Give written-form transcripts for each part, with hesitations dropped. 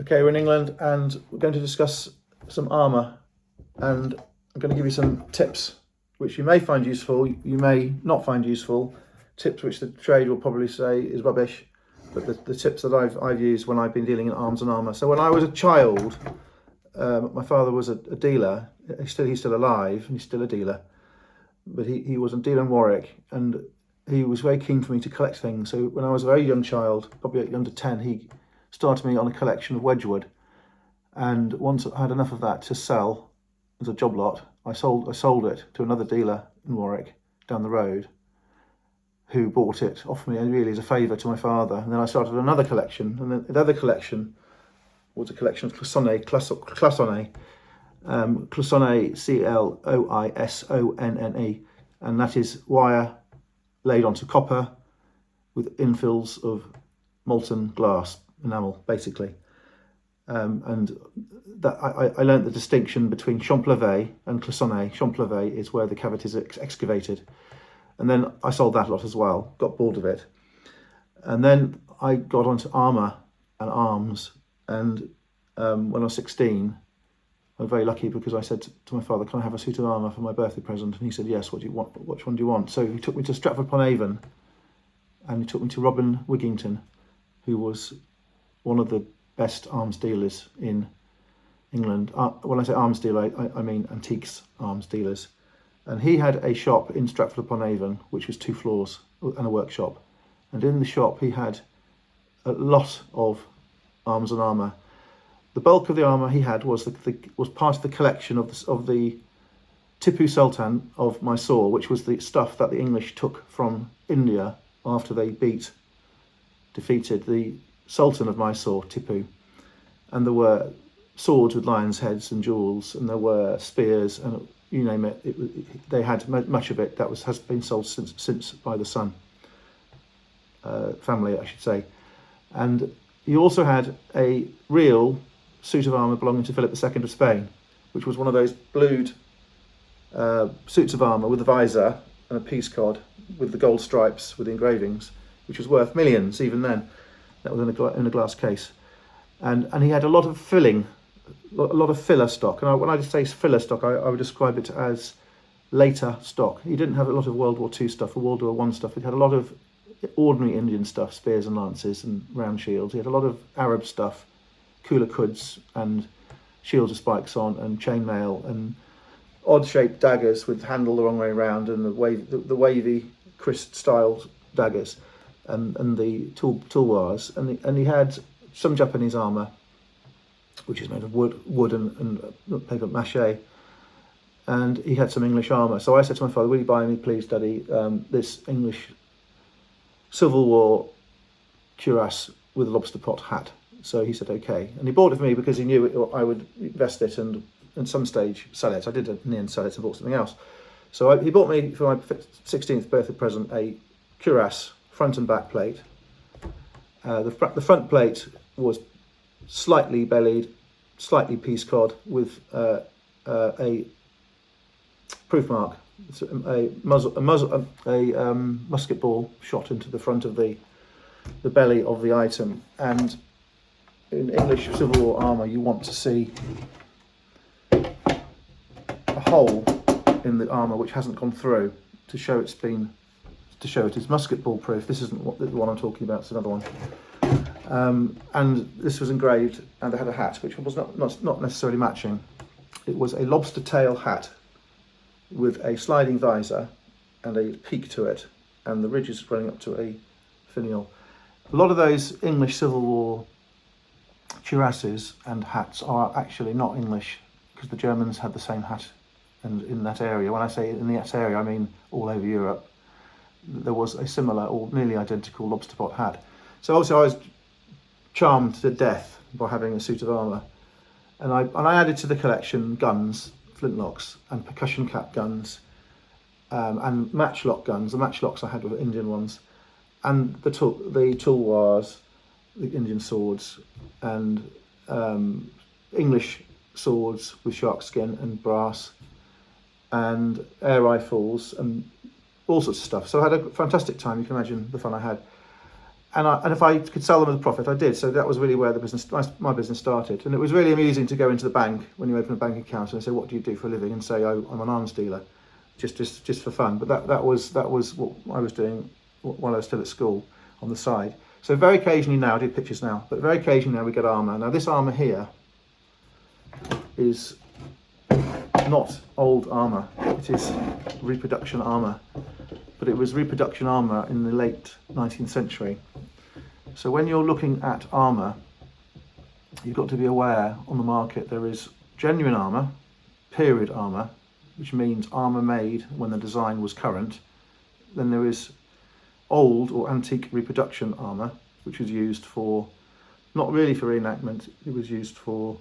Okay, we're in England and we're going to discuss some armour, and I'm going to give you some tips which you may find useful, you may not find useful, tips which the trade will probably say is rubbish, but the tips that I've used when I've been dealing in arms and armour. So when I was a child, my father was a dealer. He's still alive and he's still a dealer, but he was a dealer in Warwick, and he was very keen for me to collect things. So when I was a very young child, probably under 10, he started me on a collection of Wedgwood, and once I had enough of that to sell as a job lot, I sold it to another dealer in Warwick down the road, who bought it off me really as a favour to my father. And then I started another collection, and then the other collection was a collection of cloisonné, Cloisonné, and that is wire laid onto copper with infills of molten glass enamel, basically. And that I learned the distinction between champlavé and cloisonné. Champlavé is where the cavity is excavated. And then I sold that lot as well, got bored of it. And then I got onto armour and arms. And when I was 16, I was very lucky because I said to my father, "Can I have a suit of armour for my birthday present?" And he said, "Yes, what do you want? Which one do you want?" So he took me to Stratford-upon-Avon, and he took me to Robin Wigington, who was one of the best arms dealers in England. When I say arms dealer, I mean antiques arms dealers. And he had a shop in Stratford-upon-Avon, which was 2 floors and a workshop. And in the shop, he had a lot of arms and armour. The bulk of the armour he had was was part of the collection of the Tipu Sultan of Mysore, which was the stuff that the English took from India after they defeated the Sultan of Mysore, Tipu. And there were swords with lions' heads and jewels, and there were spears, and you name it. They had much of it that has been sold since by the son family, I should say. And he also had a real suit of armour belonging to Philip II of Spain, which was one of those blued suits of armour with a visor and a peace cod with the gold stripes with the engravings, which was worth millions even then. That was in a glass case. And he had a lot of filler stock. And when I say filler stock, I would describe it as later stock. He didn't have a lot of World War II stuff or World War I stuff. He had a lot of ordinary Indian stuff, spears and lances and round shields. He had a lot of Arab stuff, cooler cuds and shields with spikes on, and chainmail, and odd-shaped daggers with handle the wrong way around, and the wavy Christ style daggers, and the tulwars, and he had some Japanese armour, which is made of wood and paper mache, and he had some English armour. So I said to my father, "Will you buy me, please, Daddy, this English Civil War cuirass with a lobster pot hat?" So he said, "Okay." And he bought it for me because he knew I would vest it and at some stage sell it. I did in the end sell it and bought something else. So he bought me for my 16th birthday present a cuirass front and back plate. The front plate was slightly bellied, slightly piece cod with a proof mark, a musket ball shot into the front of the belly of the item. And in English Civil War armour, you want to see a hole in the armour which hasn't gone through to show it is musket ball proof. This isn't the one I'm talking about, it's another one. And this was engraved, and they had a hat which was not necessarily matching. It was a lobster tail hat with a sliding visor and a peak to it, and the ridges running up to a finial. A lot of those English Civil War cuirasses and hats are actually not English, because the Germans had the same hat, and in that area, when I say in that area, I mean all over Europe, there was a similar or nearly identical lobster pot hat. So obviously I was charmed to death by having a suit of armour, and I added to the collection guns, flintlocks and percussion cap guns, and matchlock guns. The matchlocks I had were Indian ones, and the tulwars, the Indian swords, and English swords with shark skin and brass, and air rifles and all sorts of stuff. So I had a fantastic time. You can imagine the fun I had. and if I could sell them at a profit, I did. So that was really where the business, my business started. And it was really amusing to go into the bank when you open a bank account and say, "What do you do for a living?" and say, "Oh, I'm an arms dealer," just for fun. But that was what I was doing while I was still at school on the side. So very occasionally now, I do pictures now, but very occasionally now we get armour. Now this armour here is not old armour, it is reproduction armour, but it was reproduction armour in the late 19th century. So when you're looking at armour, you've got to be aware on the market there is genuine armour, period armour, which means armour made when the design was current. Then there is old or antique reproduction armour, which was used for, not really for reenactment, it was used for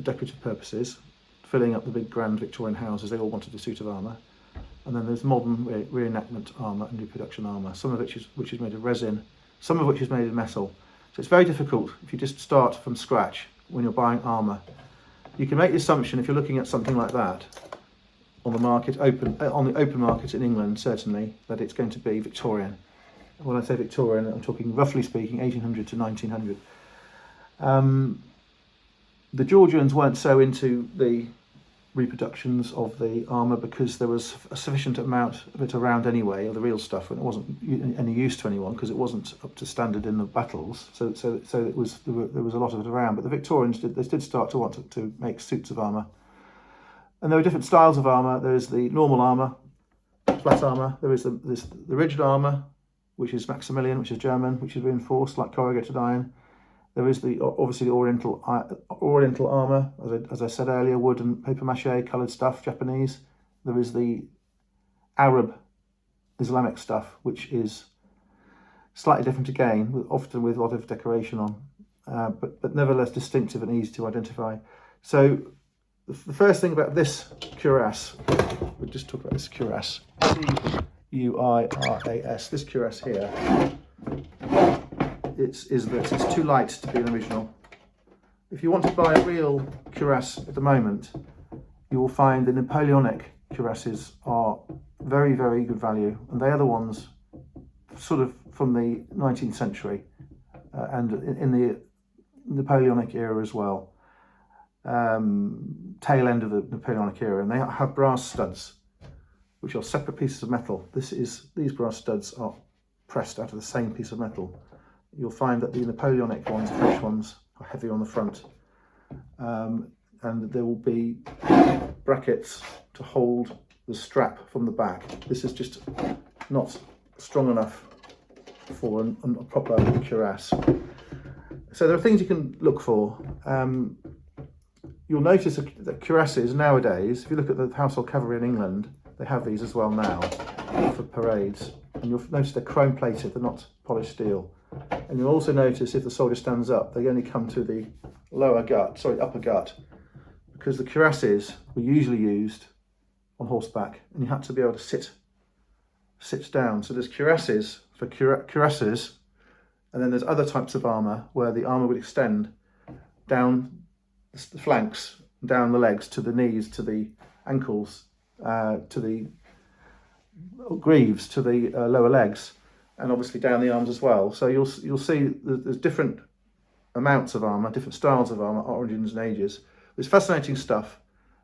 decorative purposes, filling up the big grand Victorian houses. They all wanted a suit of armour. And then there's modern reenactment armour and reproduction armour, some of which is made of resin, some of which is made of metal. So it's very difficult if you just start from scratch when you're buying armour. You can make the assumption, if you're looking at something like that on the market, on the open market in England, certainly, that it's going to be Victorian. When I say Victorian, I'm talking, roughly speaking, 1800 to 1900. The Georgians weren't so into the reproductions of the armour because there was a sufficient amount of it around anyway, of the real stuff, and it wasn't any use to anyone because it wasn't up to standard in the battles. So it was there was a lot of it around. But the Victorians did start to want to make suits of armour, and there were different styles of armour. There is the normal armour, flat armour. There is the rigid armour, which is Maximilian, which is German, which is reinforced like corrugated iron. There is obviously the Oriental armour, as I said earlier, wood and paper mache, coloured stuff, Japanese. There is the Arab Islamic stuff, which is slightly different again, often with a lot of decoration on, but nevertheless distinctive and easy to identify. So the first thing about this cuirass, we'll just talk about this cuirass, Cuiras, this cuirass here, is that it's too light to be an original. If you want to buy a real cuirass at the moment, you will find the Napoleonic cuirasses are very, very good value, and they are the ones sort of from the 19th century and in the Napoleonic era as well, tail end of the Napoleonic era, and they have brass studs, which are separate pieces of metal. These brass studs are pressed out of the same piece of metal. You'll find that the Napoleonic ones, French ones, are heavier on the front, and there will be brackets to hold the strap from the back. This is just not strong enough for a proper cuirass. So there are things you can look for. You'll notice that cuirasses nowadays, if you look at the household cavalry in England, they have these as well now for parades, and you'll notice they're chrome plated, they're not polished steel. And you'll also notice if the soldier stands up, they only come to the upper gut, because the cuirasses were usually used on horseback, and you had to be able to sit down. So there's cuirasses for cuirassers, and then there's other types of armour where the armour would extend down the flanks, down the legs, to the knees, to the ankles, to the greaves, to the lower legs, and obviously down the arms as well. So you'll see there's different amounts of armour, different styles of armour, origins and ages. It's fascinating stuff.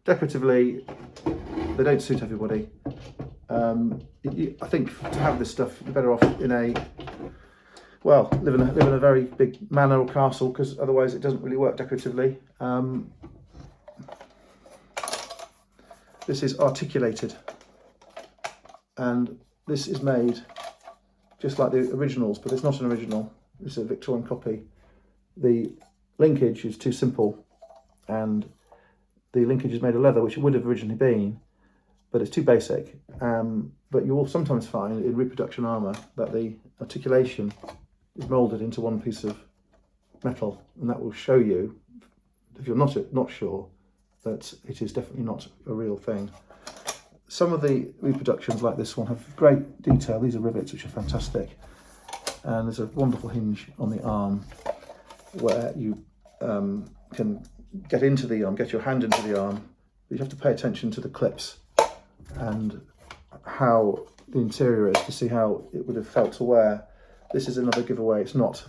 Decoratively, they don't suit everybody. I think to have this stuff, you're better off live in a very big manor or castle, because otherwise it doesn't really work decoratively. This is articulated, and this is made just like the originals, but it's not an original. It's a Victorian copy. The linkage is too simple, and the linkage is made of leather, which it would have originally been, but it's too basic. But you will sometimes find in reproduction armour that the articulation is moulded into one piece of metal, and that will show you, if you're not sure, that it is definitely not a real thing. Some of the reproductions like this one have great detail. These are rivets, which are fantastic, and there's a wonderful hinge on the arm where you can get into the arm, get your hand into the arm, but you have to pay attention to the clips and how the interior is to see how it would have felt to wear This is another giveaway. It's not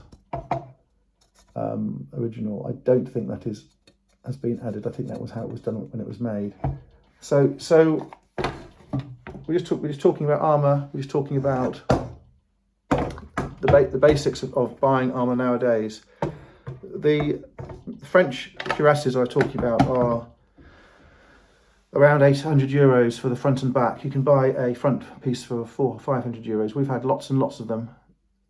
original. I don't think that has been added. I think that was how it was done when it was made. So we're just talking about armour. We're just talking about the basics of buying armour nowadays. The French cuirasses I was talking about are around €800 for the front and back. You can buy a front piece for €400 or €500. We've had lots and lots of them,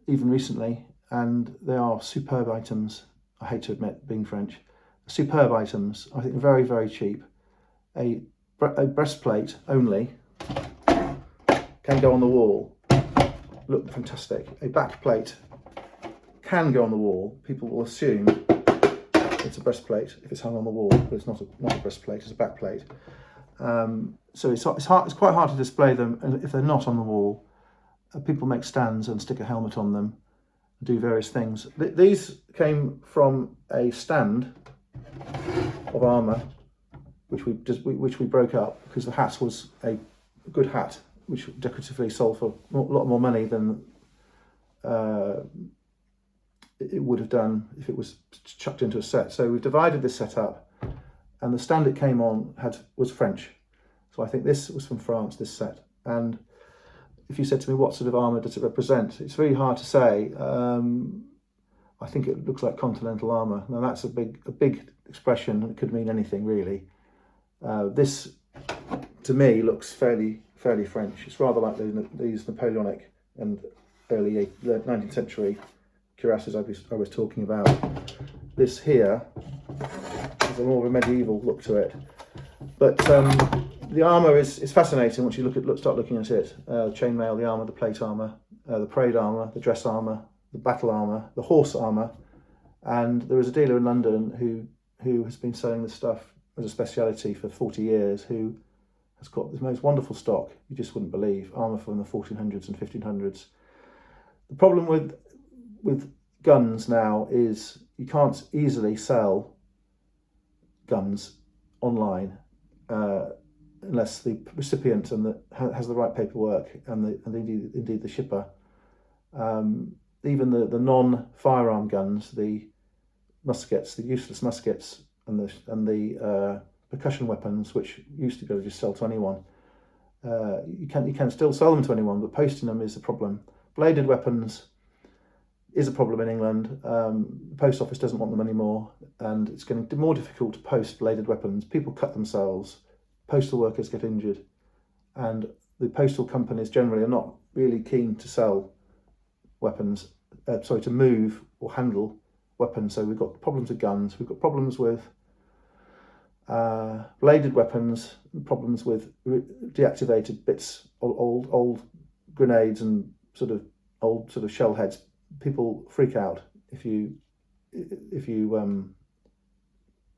even recently, and they are superb items. I hate to admit, being French, superb items. I think very, very cheap. A breastplate only can go on the wall. Look fantastic. A back plate can go on the wall. People will assume it's a breastplate if it's hung on the wall, but it's not a breastplate. It's a back plate. So it's quite hard to display them if they're not on the wall. People make stands and stick a helmet on them, do various things. These came from a stand of armour, which we broke up because the hat was a good hat, which decoratively sold for a lot more money than it would have done if it was chucked into a set. So we've divided this set up, and the stand it came on was French. So I think this was from France, this set. And if you said to me, what sort of armour does it represent? It's very hard to say. I think it looks like continental armour. Now that's a big expression. It could mean anything really. This, to me, looks fairly French. It's rather like these Napoleonic and early 19th century cuirasses I was talking about. This here has a more of a medieval look to it. But the armour is fascinating once you start looking at it. Chainmail, the armour, the plate armour, the parade armour, the dress armour, the battle armour, the horse armour. And there is a dealer in London who has been selling this stuff as a speciality for 40 years, who has got the most wonderful stock you just wouldn't believe. Armour from the 1400s and 1500s. The problem with guns now is you can't easily sell guns online unless the recipient has the right paperwork and indeed the shipper. Even the non-firearm guns, the muskets, the useless muskets, and the percussion weapons, which used to be able to just sell to anyone, you can still sell them to anyone, but posting them is a problem. Bladed weapons is a problem in England. The post office doesn't want them anymore, and it's getting more difficult to post bladed weapons. People cut themselves, postal workers get injured, and the postal companies generally are not really keen to sell weapons, to move or handle weapons. So we've got problems with guns, we've got problems with bladed weapons, problems with deactivated bits, old grenades and old shell heads. People freak out if you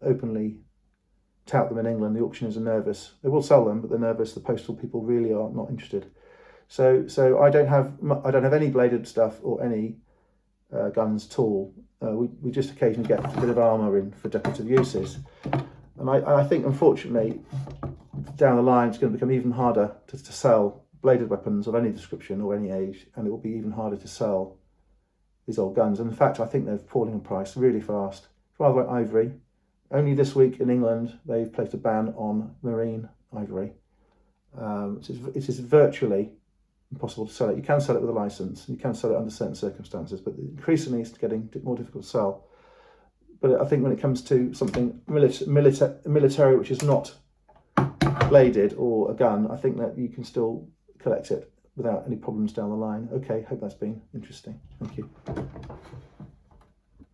openly tout them in England. The auctioneers are nervous. They will sell them, but they're nervous. The postal people really are not interested. So I don't have any bladed stuff or any guns at all. We just occasionally get a bit of armour in for decorative uses, and I think unfortunately down the line it's going to become even harder to sell bladed weapons of any description or any age, and it will be even harder to sell these old guns. And in fact, I think they're falling in price really fast. It's rather like ivory. Only this week in England, they've placed a ban on marine ivory. It is virtually impossible to sell it. You can sell it with a license, you can sell it under certain circumstances, but increasingly it's getting more difficult to sell. But I think when it comes to something military, which is not bladed or a gun, I think that you can still collect it without any problems down the line. Okay, hope that's been interesting. Thank you.